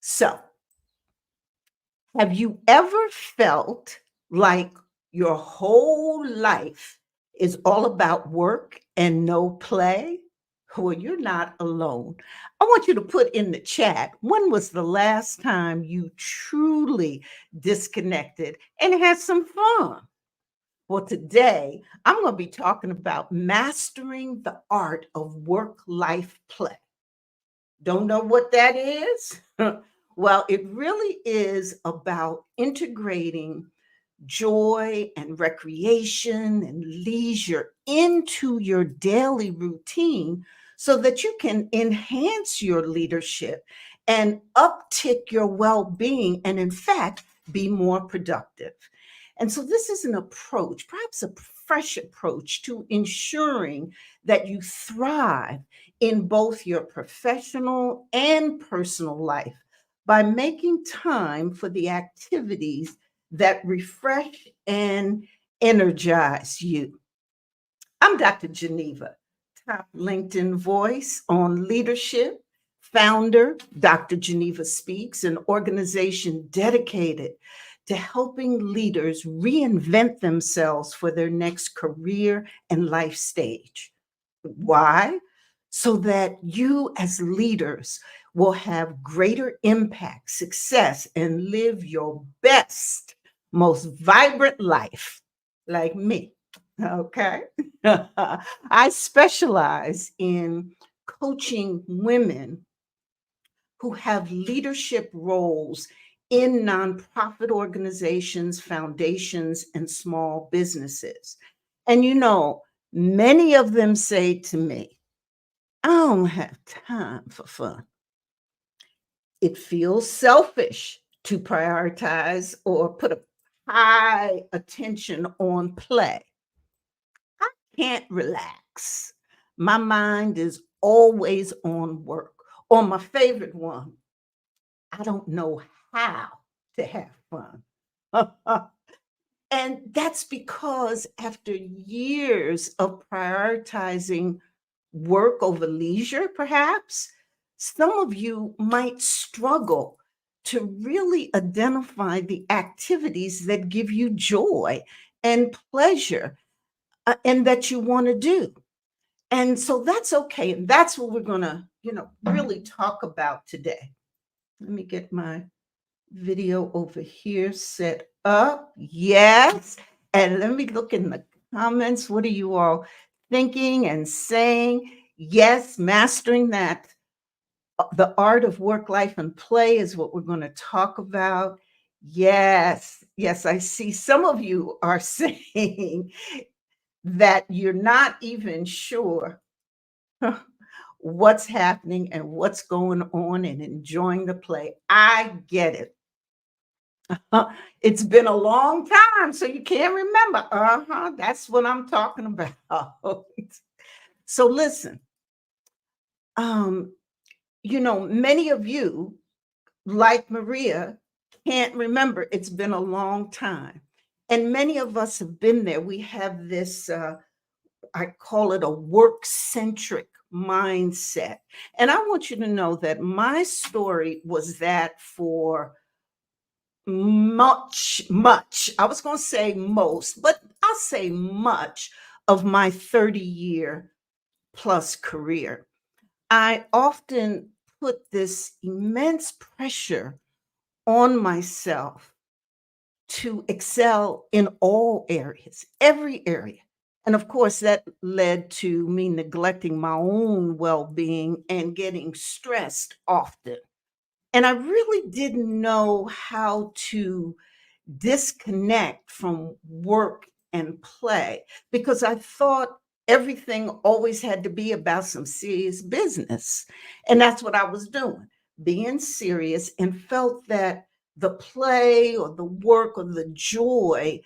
So, have you ever felt like your whole life is all about work and no play? Well, you're not alone. I want you to put in the chat, when was the last time you truly disconnected and had some fun? Well, today I'm going to be talking about mastering the art of work life play. Don't know what that is? Well, it really is about integrating joy and recreation and leisure into your daily routine so that you can enhance your leadership and uptick your well being and, in fact, be more productive. And so, this is an approach, perhaps a fresh approach to ensuring that you thrive in both your professional and personal life by making time for the activities that refresh and energize you. I'm Dr. Geneva, top LinkedIn voice on leadership, founder, Dr. Geneva Speaks, an organization dedicated to helping leaders reinvent themselves for their next career and life stage. Why? So that you, as leaders, will have greater impact, success, and live your best, most vibrant life, like me. Okay. I specialize in coaching women who have leadership roles in nonprofit organizations, foundations, and small businesses. And many of them say to me, I don't have time for fun. It feels selfish to prioritize or put a high attention on play. I can't relax. My mind is always on work. Or my favorite one, I don't know how to have fun. And that's because after years of prioritizing work over leisure, perhaps, some of you might struggle to really identify the activities that give you joy and pleasure and that you want to do. And so that's okay. And that's what we're going to, really talk about today. Let me get my video over here set up. Yes. And let me look in the comments. What are you all thinking and saying? Yes, mastering that. The art of work, life, and play is what we're going to talk about. Yes. Yes, I see some of you are saying that you're not even sure what's happening and what's going on and enjoying the play. I get it. It's been a long time, so you can't remember. That's what I'm talking about. So listen, um, many of you, like Maria, can't remember. It's been a long time. And many of us have been there. We have this, I call it a work centric mindset. And I want you to know that my story was that for much, I was going to say most, but I'll say much of my 30-year plus career. I often put this immense pressure on myself to excel in all areas, every area. And of course, that led to me neglecting my own well being and getting stressed often. And I really didn't know how to disconnect from work and play because I thought everything always had to be about some serious business. And that's what I was doing, being serious, and felt that the play or the work or the joy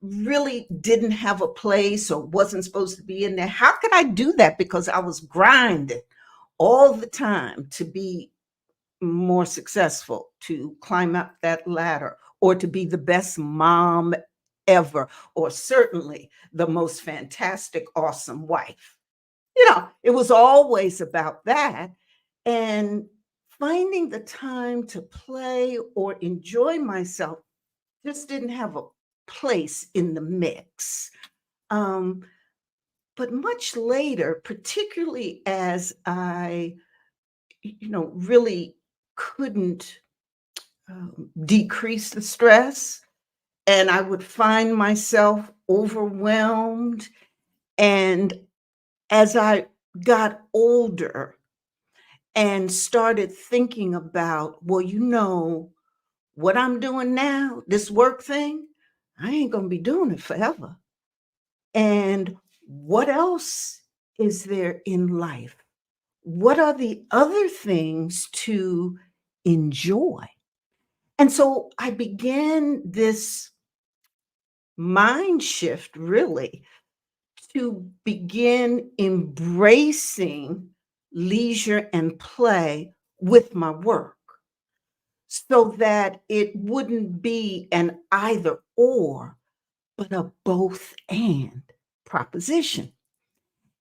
really didn't have a place or wasn't supposed to be in there. How could I do that? Because I was grinding all the time to be more successful, to climb up that ladder, or to be the best mom ever, or certainly the most fantastic, awesome wife. It was always about that. And finding the time to play or enjoy myself just didn't have a place in the mix. Um, but much later, particularly as I, really couldn't decrease the stress, and I would find myself overwhelmed. And as I got older and started thinking about, well, what I'm doing now, this work thing, I ain't going to be doing it forever. And what else is there in life? What are the other things to enjoy? And so I began this mind shift, really, to begin embracing leisure and play with my work so that it wouldn't be an either or, but a both and proposition.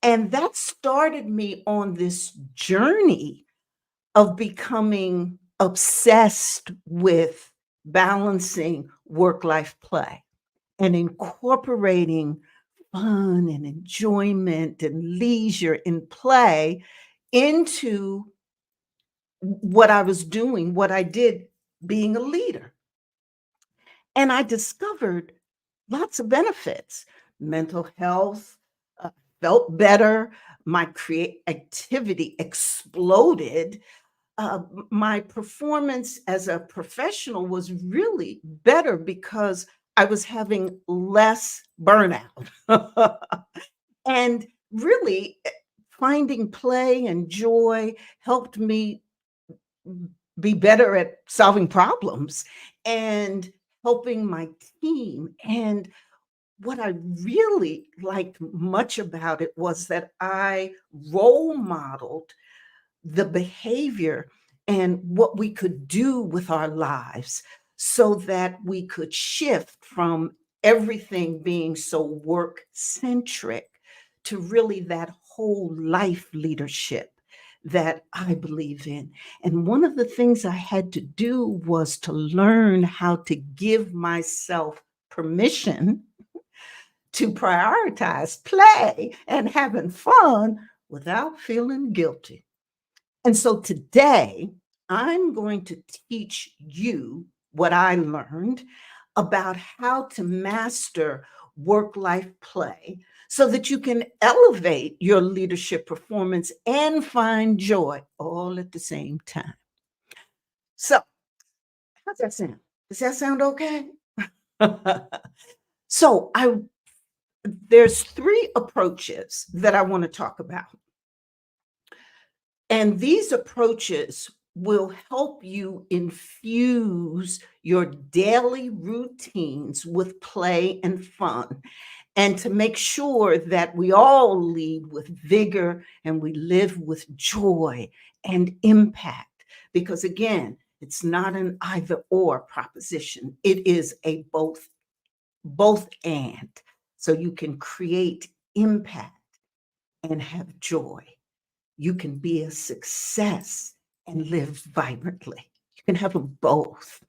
And that started me on this journey of becoming obsessed with balancing work life play and incorporating fun and enjoyment and leisure and play into what I was doing, what I did being a leader. And I discovered lots of benefits. Mental health, felt better. My creativity exploded. My performance as a professional was really better because I was having less burnout. And really, finding play and joy helped me be better at solving problems and helping my team. And what I really liked much about it was that I role modeled the behavior and what we could do with our lives so that we could shift from everything being so work centric to really that whole life leadership that I believe in. And one of the things I had to do was to learn how to give myself permission to prioritize play and having fun without feeling guilty. And so today, I'm going to teach you what I learned about how to master work life play so that you can elevate your leadership performance and find joy all at the same time. So, how's that sound? Does that sound okay? so, I there's three approaches that I want to talk about. And these approaches will help you infuse your daily routines with play and fun, and to make sure that we all lead with vigor and we live with joy and impact. Because again, it's not an either or proposition, it is a both and. So you can create impact and have joy. You can be a success and live vibrantly. You can have them both.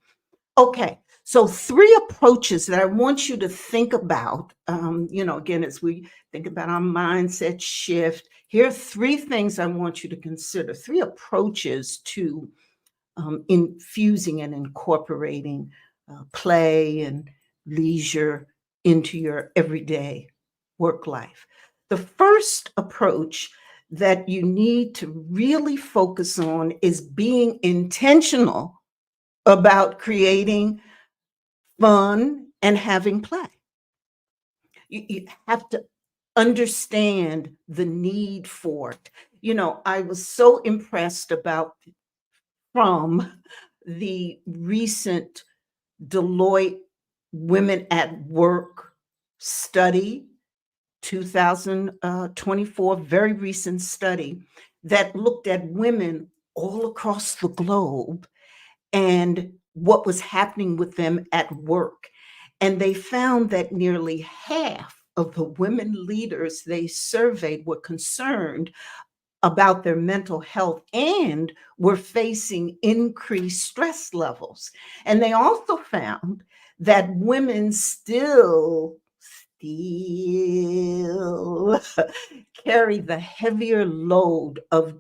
Okay, so three approaches that I want you to think about. Again, as we think about our mindset shift, here are three things I want you to consider, three approaches to infusing and incorporating play and leisure into your everyday work life. The first approach that you need to really focus on is being intentional about creating fun and having play. You have to understand the need for it. I was so impressed from the recent Deloitte Women at Work study, 2024, very recent study that looked at women all across the globe and what was happening with them at work. And they found that nearly half of the women leaders they surveyed were concerned about their mental health and were facing increased stress levels. And they also found that women still carry the heavier load of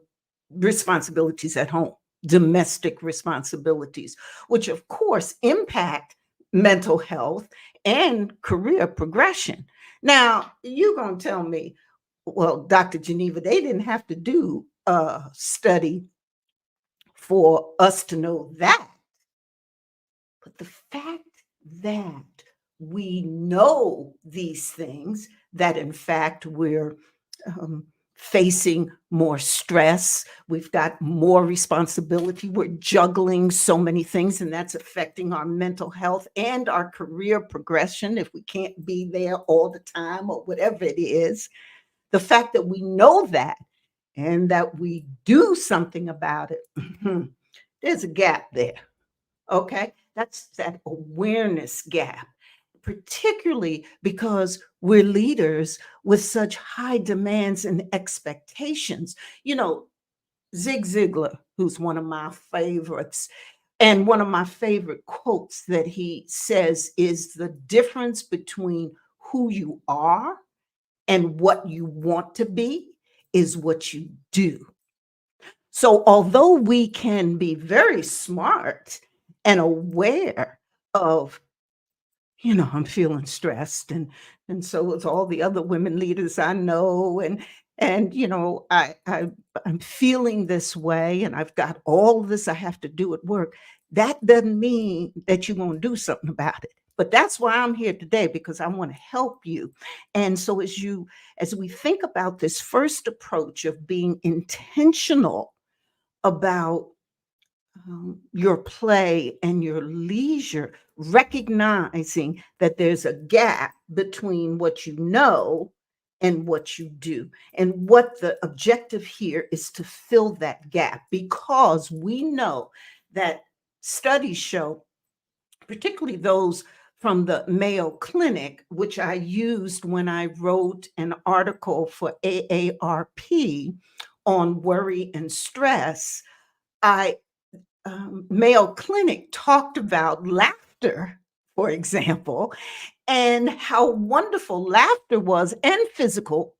responsibilities at home, domestic responsibilities, which of course impact mental health and career progression. Now, you're going to tell me, well, Dr. Geneva, they didn't have to do a study for us to know that. But the fact that we know these things, that in fact we're facing more stress, we've got more responsibility, we're juggling so many things, and that's affecting our mental health and our career progression if we can't be there all the time or whatever it is. The fact that we know that and that we do something about it, there's a gap there. Okay. That's that awareness gap, particularly because we're leaders with such high demands and expectations. You know, Zig Ziglar, who's one of my favorites, and one of my favorite quotes that he says is the difference between who you are and what you want to be is what you do. So, although we can be very smart and aware of, I'm feeling stressed, and so is all the other women leaders I know, and I'm feeling this way, and I've got all this I have to do at work. That doesn't mean that you're going to do something about it. But that's why I'm here today, because I want to help you. And so as we think about this first approach of being intentional about your play and your leisure, recognizing that there's a gap between what you know and what you do. And what the objective here is to fill that gap, because we know that studies show, particularly those from the Mayo Clinic, which I used when I wrote an article for AARP on worry and stress. I Mayo Clinic talked about laughter, for example, and how wonderful laughter was, and physical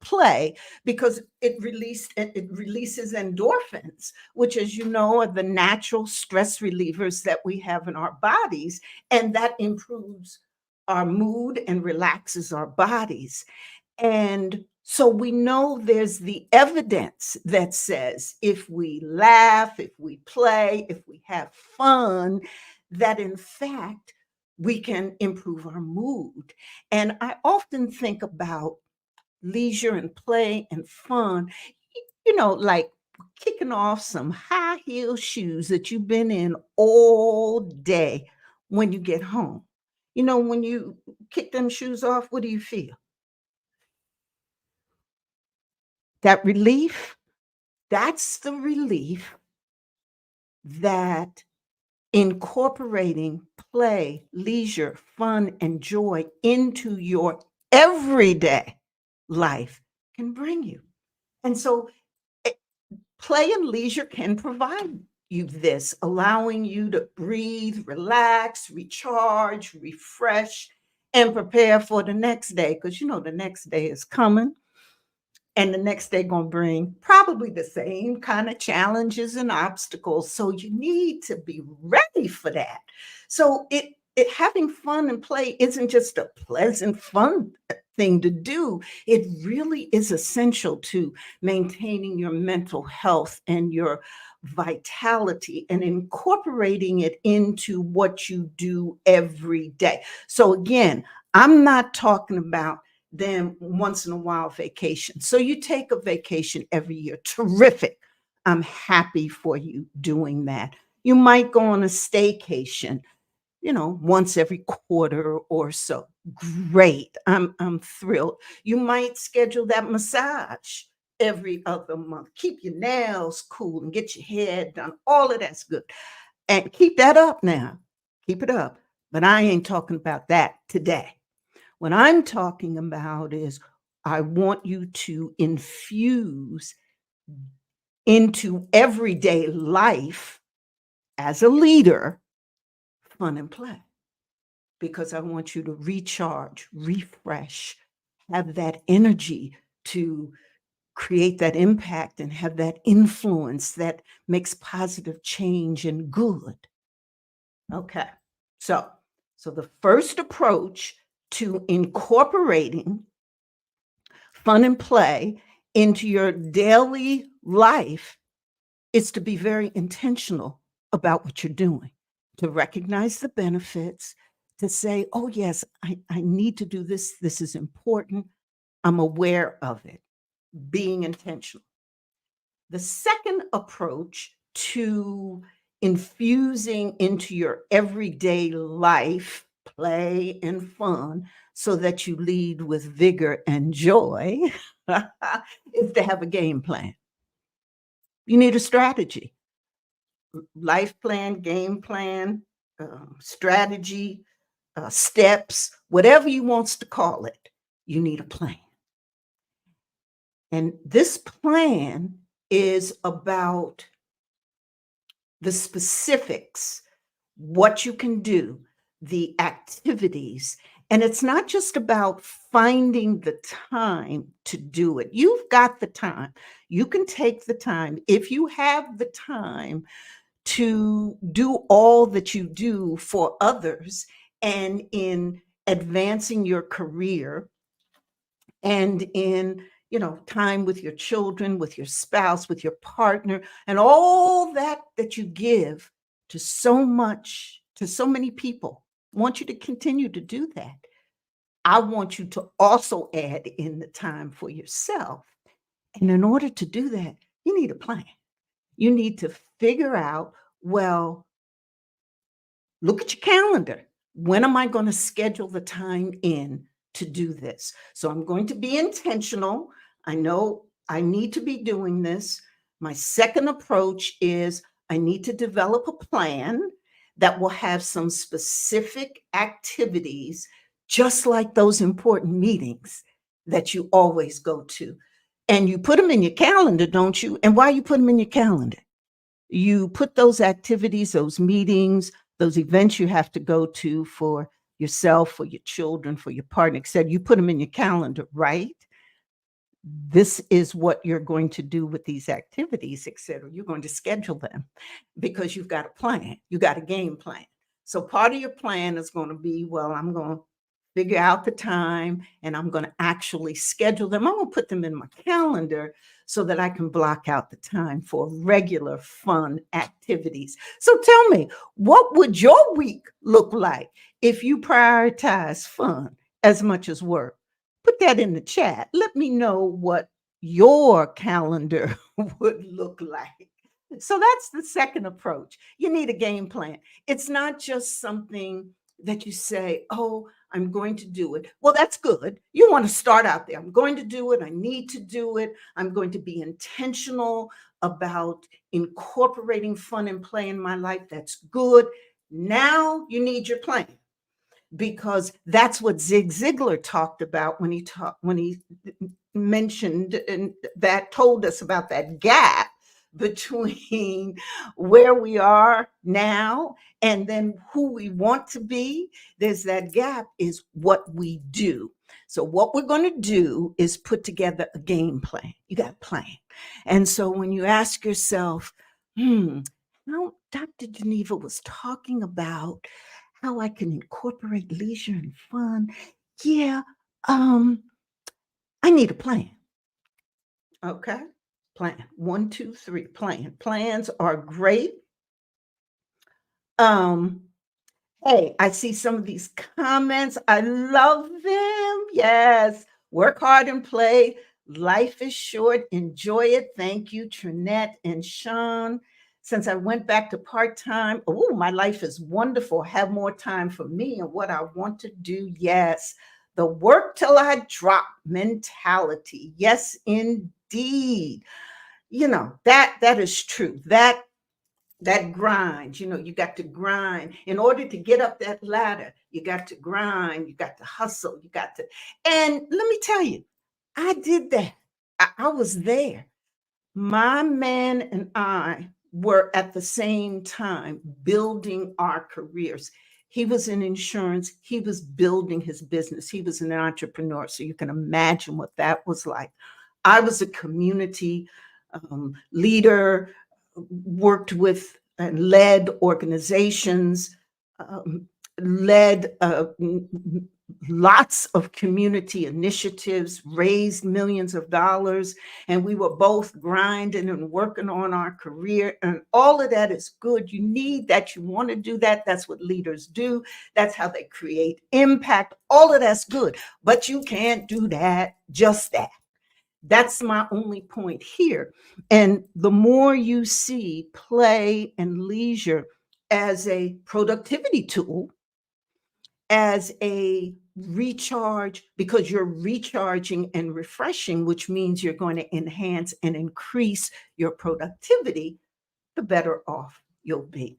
play, because it releases endorphins, which, as you know, are the natural stress relievers that we have in our bodies, and that improves our mood and relaxes our bodies. And so we know there's the evidence that says if we laugh, if we play, if we have fun, that in fact we can improve our mood. And I often think about leisure and play and fun, like kicking off some high heel shoes that you've been in all day when you get home. When you kick them shoes off, what do you feel? That relief, that's the relief that incorporating play, leisure, fun, and joy into your everyday life can bring you. And so eh, play and leisure can provide you this, allowing you to breathe, relax, recharge, refresh, and prepare for the next day. Because the next day is coming. And the next day gonna bring probably the same kind of challenges and obstacles. So you need to be ready for that. So it having fun and play isn't just a pleasant, fun thing to do. It really is essential to maintaining your mental health and your vitality and incorporating it into what you do every day. So again, I'm not talking about then once in a while vacation. So you take a vacation every year. Terrific. I'm happy for you doing that. You might go on a staycation, once every quarter or so. Great. I'm thrilled. You might schedule that massage every other month. Keep your nails cool and get your hair done. All of that's good. And keep that up now. Keep it up. But I ain't talking about that today. What I'm talking about is I want you to infuse into everyday life as a leader, fun and play, because I want you to recharge, refresh, have that energy to create that impact and have that influence that makes positive change and good. Okay. So, so the first approach to incorporating fun and play into your daily life is to be very intentional about what you're doing, to recognize the benefits, to say, oh, yes, I need to do this. This is important. I'm aware of it, being intentional. The second approach to infusing into your everyday life play and fun so that you lead with vigor and joy is to have a game plan. You need a strategy, life plan, game plan, strategy, steps, whatever you wants to call it. You need a plan. And this plan is about the specifics, what you can do, the activities. And it's not just about finding the time to do it. You've got the time. You can take the time. If you have the time to do all that you do for others and in advancing your career and in time with your children, with your spouse, with your partner, and all that you give to so many people. I want you to continue to do that. I want you to also add in the time for yourself. And in order to do that, you need a plan. You need to figure out, well, look at your calendar. When am I going to schedule the time in to do this? So I'm going to be intentional. I know I need to be doing this. My second approach is I need to develop a plan that will have some specific activities, just like those important meetings that you always go to. And you put them in your calendar, don't you? And why you put them in your calendar? You put those activities, those meetings, those events you have to go to for yourself, for your children, for your partner, et cetera, you put them in your calendar, right? This is what you're going to do with these activities, et cetera. You're going to schedule them because you've got a plan. You got a game plan. So part of your plan is going to be, well, I'm going to figure out the time and I'm going to actually schedule them. I'm going to put them in my calendar so that I can block out the time for regular fun activities. So tell me, what would your week look like if you prioritize fun as much as work? Put that in the chat. Let me know what your calendar would look like. So that's the second approach. You need a game plan. It's not just something that you say, oh, I'm going to do it. Well, that's good. You want to start out there. I'm going to do it. I need to do it. I'm going to be intentional about incorporating fun and play in my life. That's good. Now you need your plan, because that's what Zig Ziglar talked about when he mentioned and that told us about that gap between where we are now and then who we want to be. There's that gap is what we do. So what we're going to do is put together a game plan. You got a plan. And so when you ask yourself, now Dr. Geneva was talking about how I can incorporate leisure and fun. Yeah, I need a plan. Okay. Plan. 1, 2, 3. Plan. Plans are great. Hey, I see some of these comments. I love them. Yes. Work hard and play. Life is short. Enjoy it. Thank you, Trinette and Sean. Since I went back to part-time, oh, my life is wonderful. Have more time for me and what I want to do. Yes. The work till I drop mentality. Yes, indeed. That is true. That grind, you got to grind in order to get up that ladder. You got to grind, you got to hustle, and let me tell you, I did that. I was there. My man and I were at the same time building our careers. He was in insurance, he was building his business, he was an entrepreneur. So you can imagine what that was like. I was a community leader, worked with and led organizations, um, led lots of community initiatives, raised millions of dollars, and we were both grinding and working on our career. And all of that is good. You need that. You want to do that. That's what leaders do. That's how they create impact. All of that's good. But you can't do that, just that. That's my only point here. And the more you see play and leisure as a productivity tool, as a recharge, because you're recharging and refreshing, which means you're going to enhance and increase your productivity, the better off you'll be.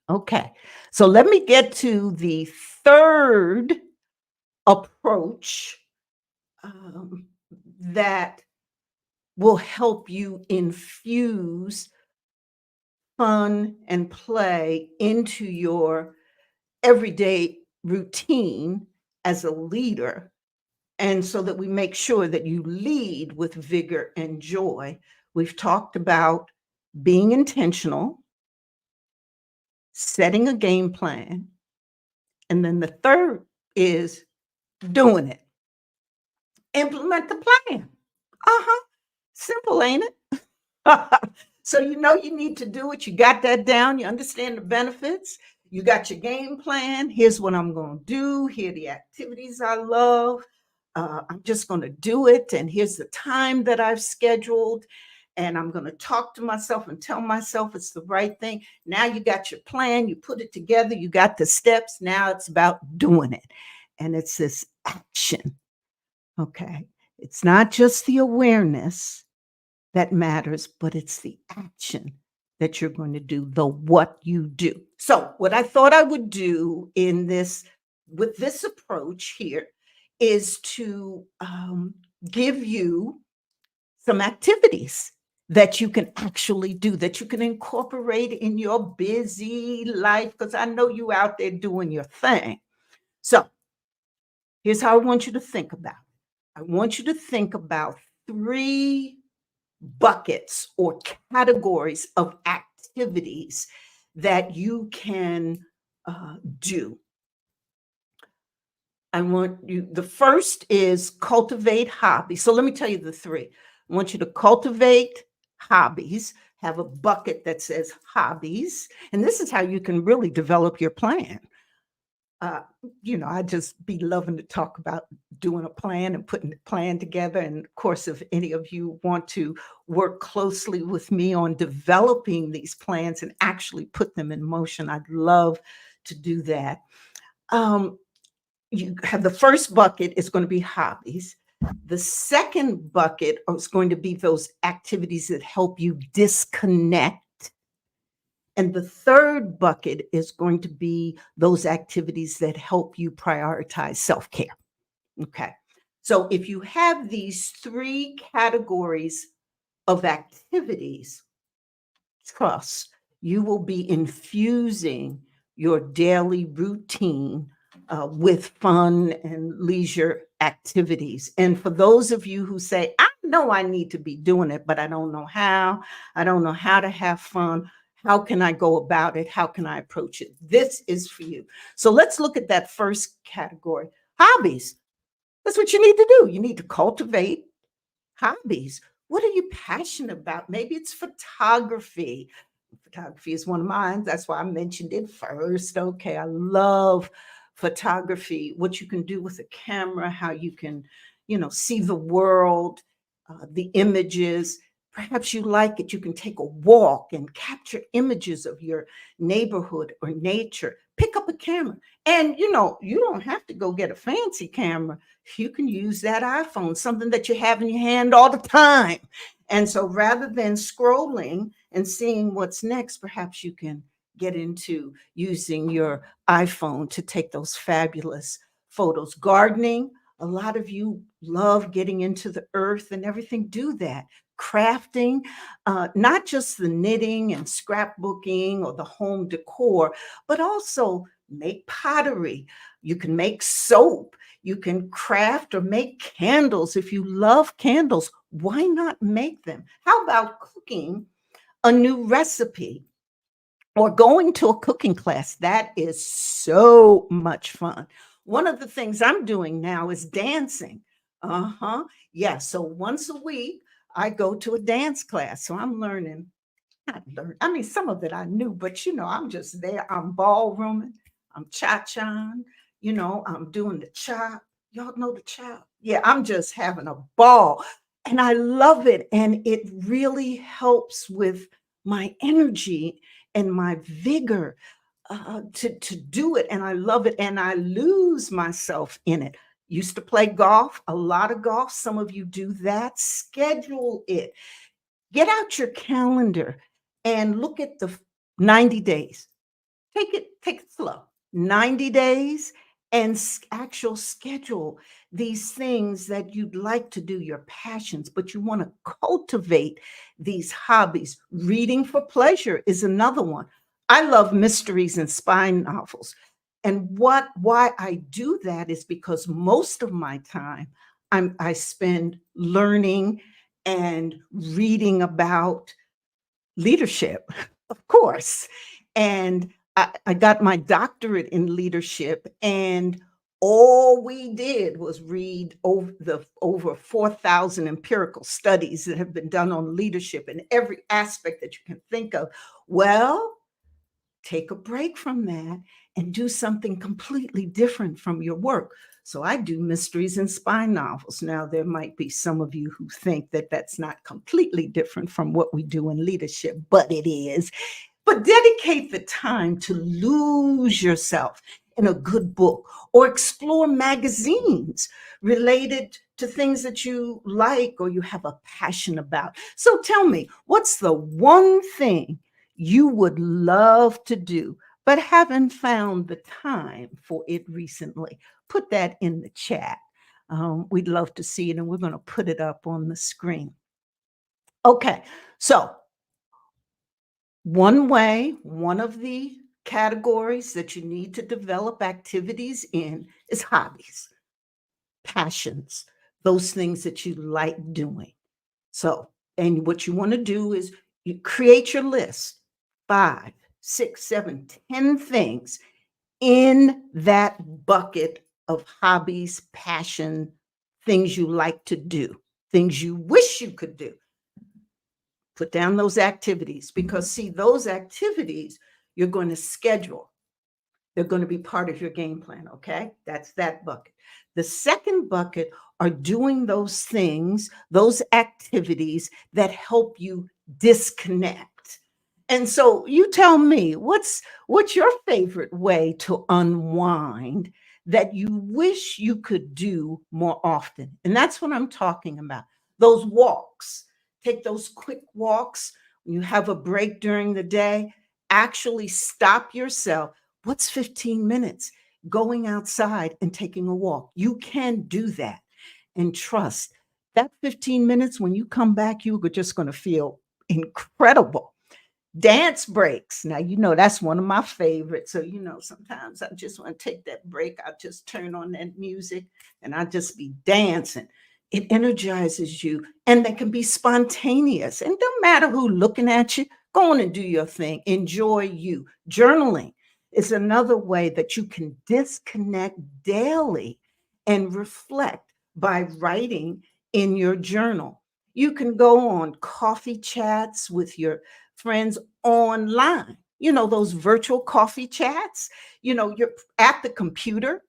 Okay, so let me get to the third approach um, that will help you infuse fun and play into your everyday routine as a leader. And so that we make sure that you lead with vigor and joy. We've talked about being intentional, setting a game plan. And then the third is doing it. Implement the plan. Uh-huh. Simple, ain't it? So you know you need to do it. You got that down. You understand the benefits. You got your game plan. Here's what I'm going to do. Here are the activities I love. I'm just going to do it. And here's the time that I've scheduled. And I'm going to talk to myself and tell myself it's the right thing. Now you got your plan. You put it together. You got the steps. Now it's about doing it. And it's this action. Okay. It's not just the awareness that matters, but it's the action that you're going to do, the what you do. So, what I thought I would do in this, with this approach here, is to give you some activities that you can actually do, that you can incorporate in your busy life, because I know you out there doing your thing. So, here's how I want you to think about it. I want you to think about three buckets or categories of activities that you can do. I want you, the first is cultivate hobbies. So let me tell you the three. I want you to cultivate hobbies, have a bucket that says hobbies. And this is how you can really develop your plan. uh, I just be loving to talk about doing a plan and putting the plan together. And of course, if any of you want to work closely with me on developing these plans and actually put them in motion, I'd love to do that. Um, you have the first bucket is going to be hobbies. The second bucket is going to be those activities that help you disconnect, and the third bucket is going to be those activities that help you prioritize self care. Okay. So if you have these three categories of activities, trust, you will be infusing your daily routine with fun and leisure activities. And for those of you who say, I know I need to be doing it, but I don't know how to have fun. How can I go about it? How can I approach it? This is for you. So let's look at that first category, hobbies. That's what you need to do. You need to cultivate hobbies. What are you passionate about? Maybe it's photography. Photography is one of mine. That's why I mentioned it first. Okay, I love photography. What you can do with a camera, how you can, see the world, the images. Perhaps you like it. You can take a walk and capture images of your neighborhood or nature. Pick up a camera. And, you don't have to go get a fancy camera. You can use that iPhone, something that you have in your hand all the time. And so rather than scrolling and seeing what's next, perhaps you can get into using your iPhone to take those fabulous photos. Gardening, A lot of you love getting into the earth and everything. Do that. Crafting, not just the knitting and scrapbooking or the home decor, but also make pottery. You can make soap. You can craft or make candles. If you love candles, why not make them? How about cooking a new recipe or going to a cooking class? That is so much fun. One of the things I'm doing now is dancing. Uh-huh. Yeah. So once a week, I go to a dance class. So I'm learning. Not learn. I mean, some of it I knew, but I'm just there. I'm ballrooming. I'm cha-chaing. I'm doing the chop. Y'all know the chop? Yeah, I'm just having a ball. And I love it. And it really helps with my energy and my vigor to do it. And I love it. And I lose myself in it. Used to play golf, a lot of golf. Some of you do that. Schedule it. Get out your calendar and look at the 90 days. Take it slow. 90 days and actual schedule these things that you'd like to do, your passions, but you want to cultivate these hobbies. Reading for pleasure is another one. I love mysteries and spy novels. And why I do that is because most of my time I spend learning and reading about leadership, of course. And I got my doctorate in leadership, and all we did was read over 4,000 empirical studies that have been done on leadership in every aspect that you can think of. Well, take a break from that and do something completely different from your work. So I do mysteries and spy novels. Now, there might be some of you who think that that's not completely different from what we do in leadership, but it is. But dedicate the time to lose yourself in a good book or explore magazines related to things that you like or you have a passion about. So tell me, what's the one thing you would love to do, but haven't found the time for it recently? Put that in the chat. We'd love to see it, and we're going to put it up on the screen. Okay, so one of the categories that you need to develop activities in is hobbies, passions, those things that you like doing. So, and what you want to do is you create your list, 5, 6, 7, 10 things in that bucket of hobbies, passion, things you like to do, things you wish you could do. Put down those activities because, see, those activities you're going to schedule. They're going to be part of your game plan. Okay. That's that bucket. The second bucket are doing those things, those activities that help you disconnect. And so you tell me, what's your favorite way to unwind that you wish you could do more often? And that's what I'm talking about. Those walks. Take those quick walks. When you have a break during the day, actually stop yourself. What's 15 minutes? Going outside and taking a walk. You can do that. And trust that 15 minutes, when you come back, you're just going to feel incredible. Dance breaks. Now, that's one of my favorites. So, sometimes I just want to take that break. I just turn on that music and I just be dancing. It energizes you, and they can be spontaneous. And don't matter who looking at you, go on and do your thing. Enjoy you. Journaling is another way that you can disconnect daily and reflect by writing in your journal. You can go on coffee chats with your friends online, those virtual coffee chats. You're at the computer,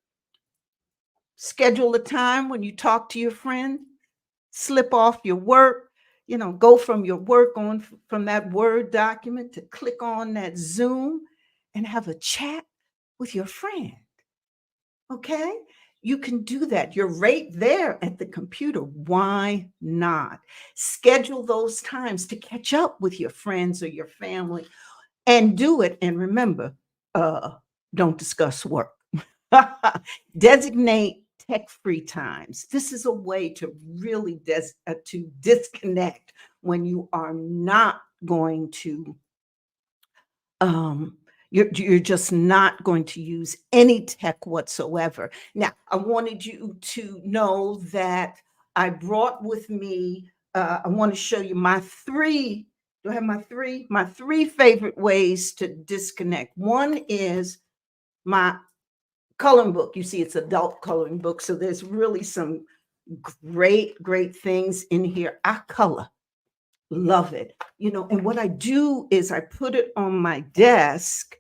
schedule a time when you talk to your friend, slip off your work, go from your work on from that Word document to click on that Zoom and have a chat with your friend. Okay? You can do that. You're right there at the computer. Why not? Schedule those times to catch up with your friends or your family and do it. And remember, don't discuss work. Designate tech-free times. This is a way to really to disconnect when you are not going to you're just not going to use any tech whatsoever. Now, I wanted you to know that I brought with me, I want to show you my three. Do I have my three? My three favorite ways to disconnect. One is my coloring book. You see, it's adult coloring book. So there's really some great things in here. I color. Love it. And what I do is I put it on my desk,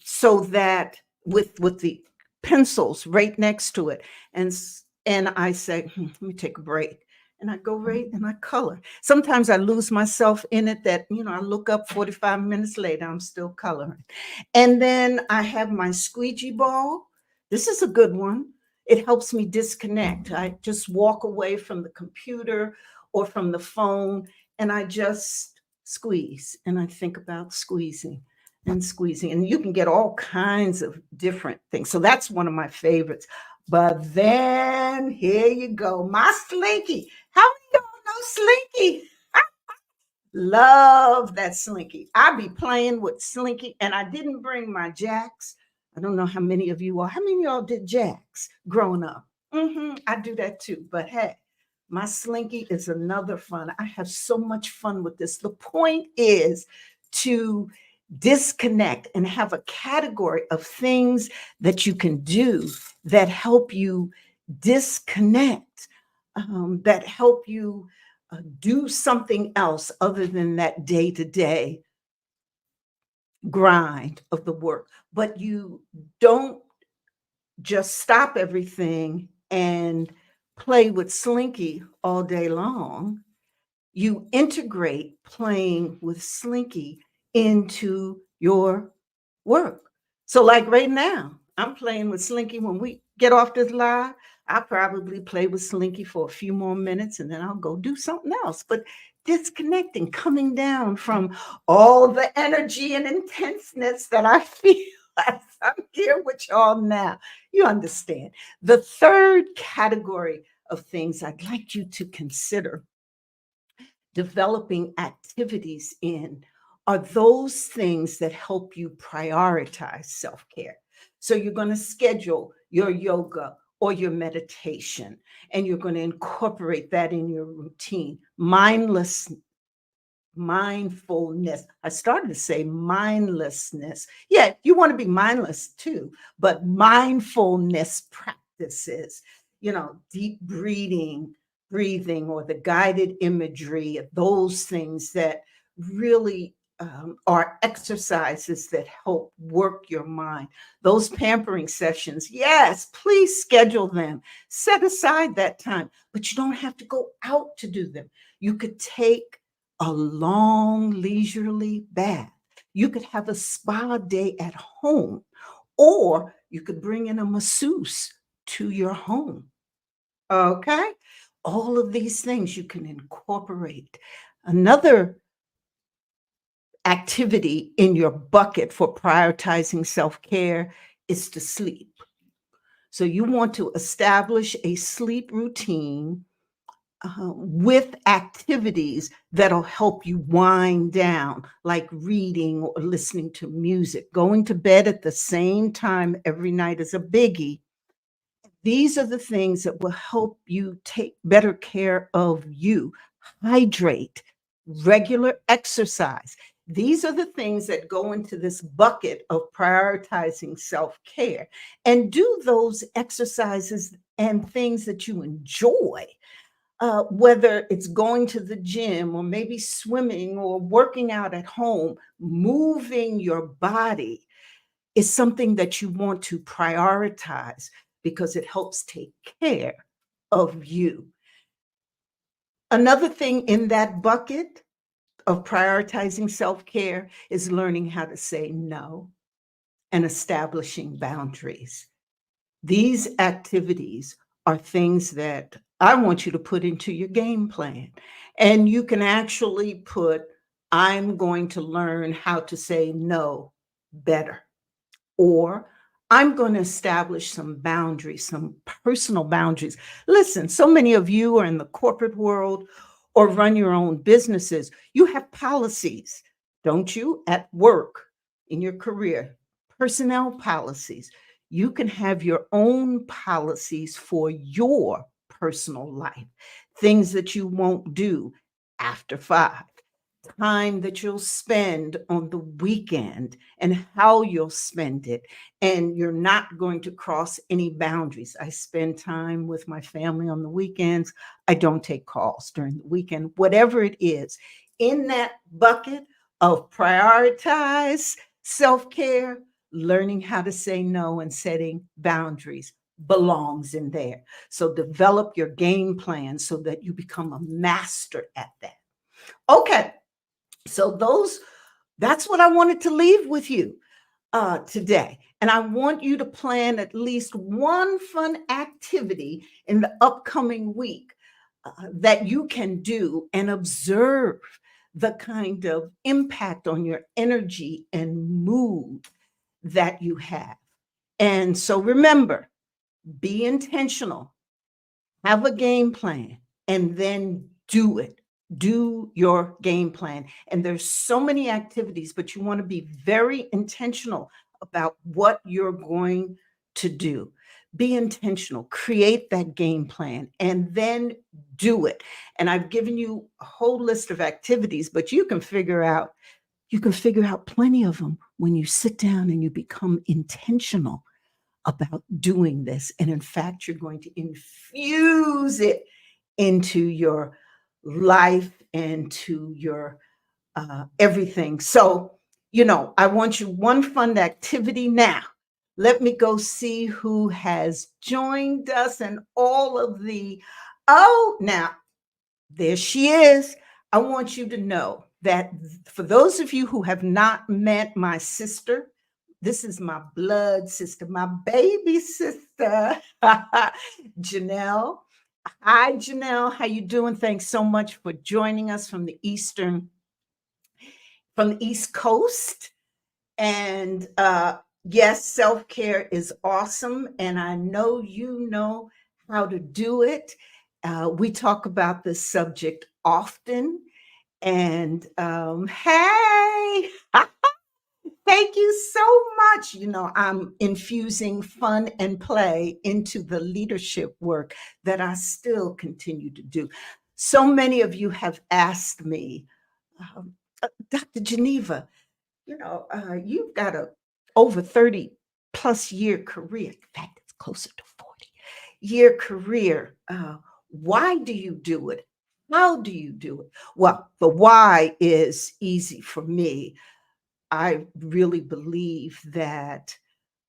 so that with the pencils right next to it, and I say, let me take a break, and I go right and I color. Sometimes I lose myself in it. That I look up 45 minutes later, I'm still coloring. And then I have my squeegee ball. This is a good one. It helps me disconnect. I just walk away from the computer or from the phone, and I just squeeze, and I think about squeezing and squeezing. And you can get all kinds of different things. So that's one of my favorites. But then here you go, my Slinky. How many of y'all know Slinky? Love that Slinky. I be playing with Slinky, and I didn't bring my jacks. I don't know how many of you are. How many of y'all did jacks growing up? I do that too. But hey, my Slinky is another fun. I have so much fun with this. The point is to disconnect and have a category of things that you can do that help you disconnect, that help you do something else other than that day to day grind of the work. But you don't just stop everything and play with Slinky all day long. You integrate playing with Slinky into your work. So, like right now, I'm playing with Slinky. When we get off this live, I'll probably play with Slinky for a few more minutes, and then I'll go do something else. But disconnecting, coming down from all the energy and intenseness that I feel as I'm here with y'all now. You understand. The third category of things I'd like you to consider developing activities in are those things that help you prioritize self care. So you're going to schedule your yoga or your meditation, and you're going to incorporate that in your routine. Mindfulness. I started to say mindlessness. Yeah, you want to be mindless too, but mindfulness practices, deep breathing, or the guided imagery, those things that really are exercises that help work your mind. Those pampering sessions, yes, please schedule them. Set aside that time, but you don't have to go out to do them. You could take a long, leisurely bath. You could have a spa day at home, or you could bring in a masseuse to your home. Okay? All of these things you can incorporate. Another activity in your bucket for prioritizing self care is to sleep. So you want to establish a sleep routine with activities that'll help you wind down, like reading or listening to music. Going to bed at the same time every night is a biggie. These are the things that will help you take better care of you. Hydrate, regular exercise. These are the things that go into this bucket of prioritizing self care. And do those exercises and things that you enjoy, whether it's going to the gym or maybe swimming or working out at home. Moving your body is something that you want to prioritize because it helps take care of you. Another thing in that bucket of prioritizing self care is learning how to say no and establishing boundaries. These activities are things that I want you to put into your game plan. And you can actually put, I'm going to learn how to say no better, or I'm going to establish some boundaries, some personal boundaries. Listen, so many of you are in the corporate world or run your own businesses. You have policies, don't you, at work, in your career, personnel policies. You can have your own policies for your personal life, things that you won't do after 5, time that you'll spend on the weekend and how you'll spend it. And you're not going to cross any boundaries. I spend time with my family on the weekends. I don't take calls during the weekend, whatever it is. In that bucket of prioritize self care, learning how to say no and setting boundaries belongs in there. So develop your game plan so that you become a master at that. Okay. So that's what I wanted to leave with you today. And I want you to plan at least one fun activity in the upcoming week that you can do and observe the kind of impact on your energy and mood that you have. And so remember, be intentional, have a game plan, and then do it. Do your game plan. And there's so many activities, but you want to be very intentional about what you're going to do. Be intentional, create that game plan, and then do it. And I've given you a whole list of activities, but you can figure out plenty of them when you sit down and you become intentional about doing this. And in fact, you're going to infuse it into your life and to your everything. So, I want you one fun activity now. Let me go see who has joined us and all of now there she is. I want you to know that for those of you who have not met my sister, this is my blood sister, my baby sister, Janelle. Hi, Janelle. How you doing? Thanks so much for joining us from the East Coast. And yes, self care is awesome, and I know you know how to do it. We talk about this subject often. And hey, thank you so much. I'm infusing fun and play into the leadership work that I still continue to do. So many of you have asked me, Dr. Geneva, you've got a over 30 plus year career. In fact, it's closer to 40-year career. Why do you do it? How do you do it? Well, the why is easy for me. I really believe that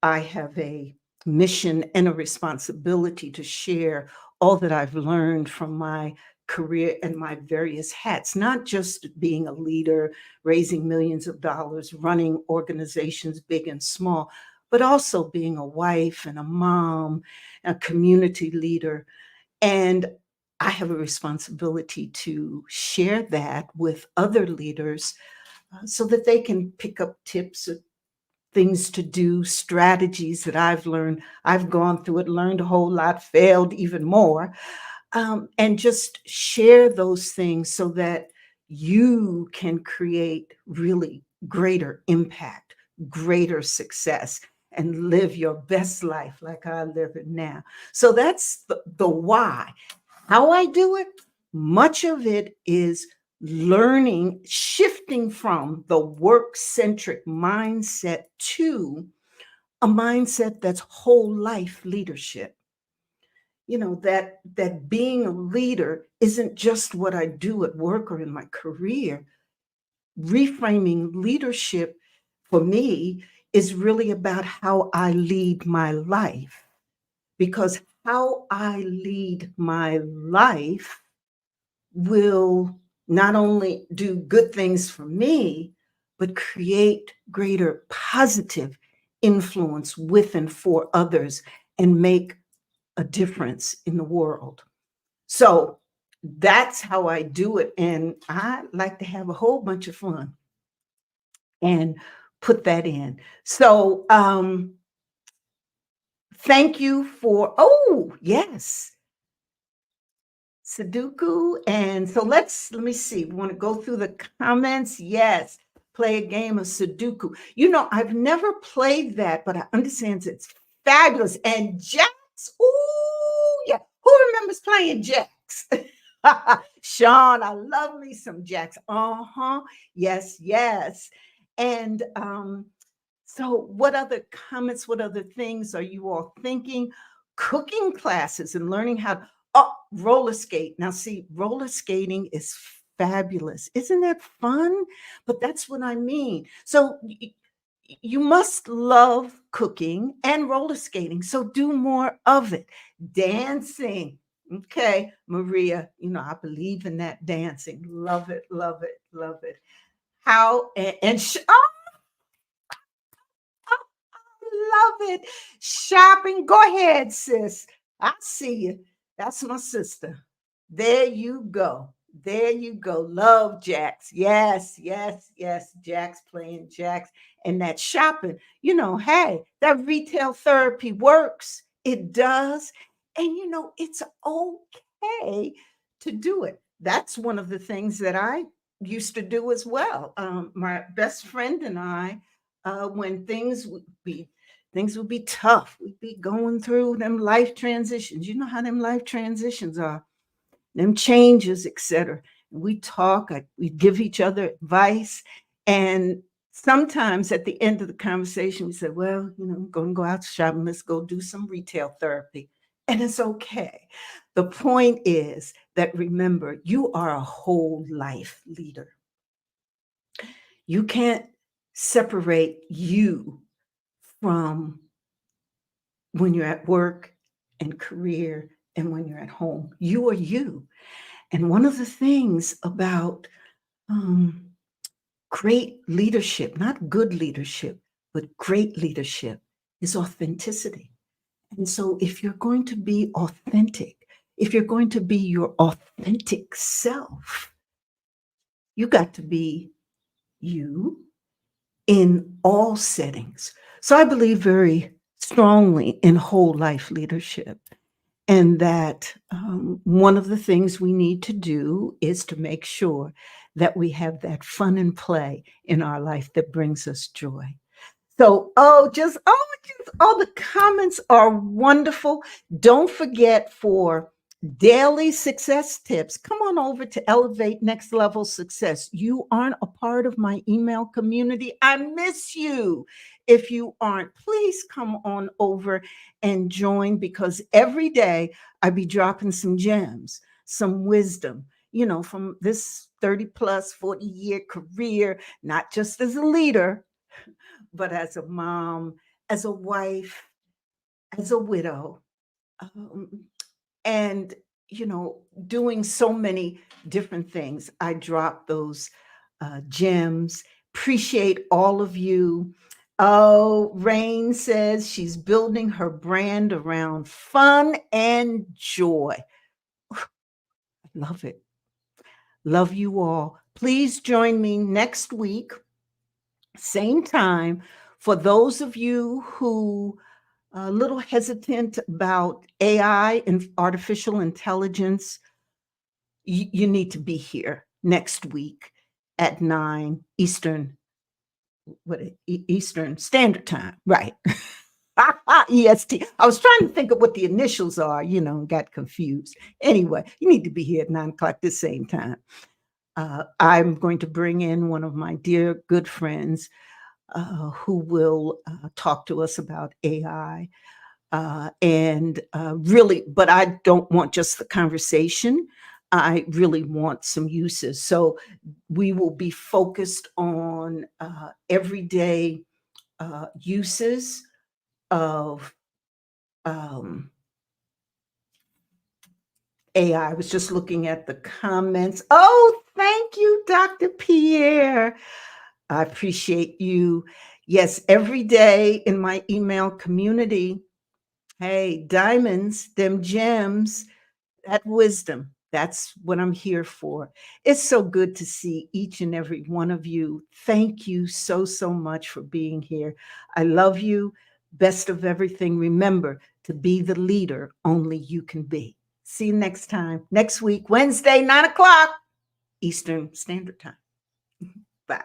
I have a mission and a responsibility to share all that I've learned from my career and my various hats, not just being a leader, raising millions of dollars, running organizations big and small, but also being a wife and a mom, a community leader. And I have a responsibility to share that with other leaders so that they can pick up tips or things to do, strategies that I've learned. I've gone through it, learned a whole lot, failed even more, and just share those things so that you can create really greater impact, greater success, and live your best life like I live it now. So that's the why. How I do it, much of it is learning, shifting from the work centric mindset to a mindset that's whole life leadership. That being a leader isn't just what I do at work or in my career. Reframing leadership for me is really about how I lead my life, because how I lead my life will not only do good things for me, but create greater positive influence with and for others and make a difference in the world. So that's how I do it. And I like to have a whole bunch of fun and put that in. So Thank you for, oh, yes, Sudoku. And so let me see. We want to go through the comments. Yes. Play a game of Sudoku. I've never played that, but I understand it's fabulous. And jacks. Ooh, yeah. Who remembers playing jacks? Sean, I love me some jacks. Uh-huh. Yes, yes. And so, what other comments, what other things are you all thinking? Cooking classes and learning how to, oh, roller skate. Now, see, roller skating is fabulous. Isn't that fun? But that's what I mean. So, you must love cooking and roller skating. So, do more of it. Dancing. Okay, Maria, I believe in that dancing. Love it, love it, love it. How and love it. Shopping. Go ahead, sis. I see you. That's my sister. There you go. There you go. Love Jacks. Yes, yes, yes. Jacks playing Jacks. And that shopping, hey, that retail therapy works. It does. And it's okay to do it. That's one of the things that I used to do as well. My best friend and I, when things would be tough. We'd be going through them life transitions. You know how them life transitions are, them changes, etc. We talk, we give each other advice. And sometimes at the end of the conversation, we said, well, I'm going to go out shopping. Let's go do some retail therapy. And it's okay. The point is that remember, you are a whole life leader. You can't separate you from when you're at work and career and when you're at home. You are you. And one of the things about um, great leadership, not good leadership, but great leadership, is authenticity. And so if you're going to be authentic, if you're going to be your authentic self, you got to be you in all settings. So I believe very strongly in whole life leadership. And that one of the things we need to do is to make sure that we have that fun and play in our life that brings us joy. So, all the comments are wonderful. Don't forget for daily success tips, come on over to Elevate Next Level Success. You aren't a part of my email community. I miss you. If you aren't, please come on over and join because every day I be dropping some gems, some wisdom, from this 30 plus 40-year career, not just as a leader, but as a mom, as a wife, as a widow, um, and doing so many different things. I drop those gems. Appreciate all of you. Oh, Rain says she's building her brand around fun and joy. Love it. Love you all. Please join me next week, same time. For those of you who a little hesitant about AI and artificial intelligence, you need to be here next week at 9 Eastern, Eastern Standard Time, right? EST. I was trying to think of what the initials are, got confused. Anyway, you need to be here at 9 o'clock the same time. I'm going to bring in one of my dear good friends who will talk to us about AI. And really, but I don't want just the conversation. I really want some uses. So we will be focused on everyday uses of AI. I was just looking at the comments. Oh, thank you, Dr. Pierre. I appreciate you. Yes, every day in my email community, hey, diamonds, them gems, that wisdom. That's what I'm here for. It's so good to see each and every one of you. Thank you so, so much for being here. I love you. Best of everything. Remember, to be the leader only you can be. See you next time, next week, Wednesday, 9 o'clock Eastern Standard Time. Bye.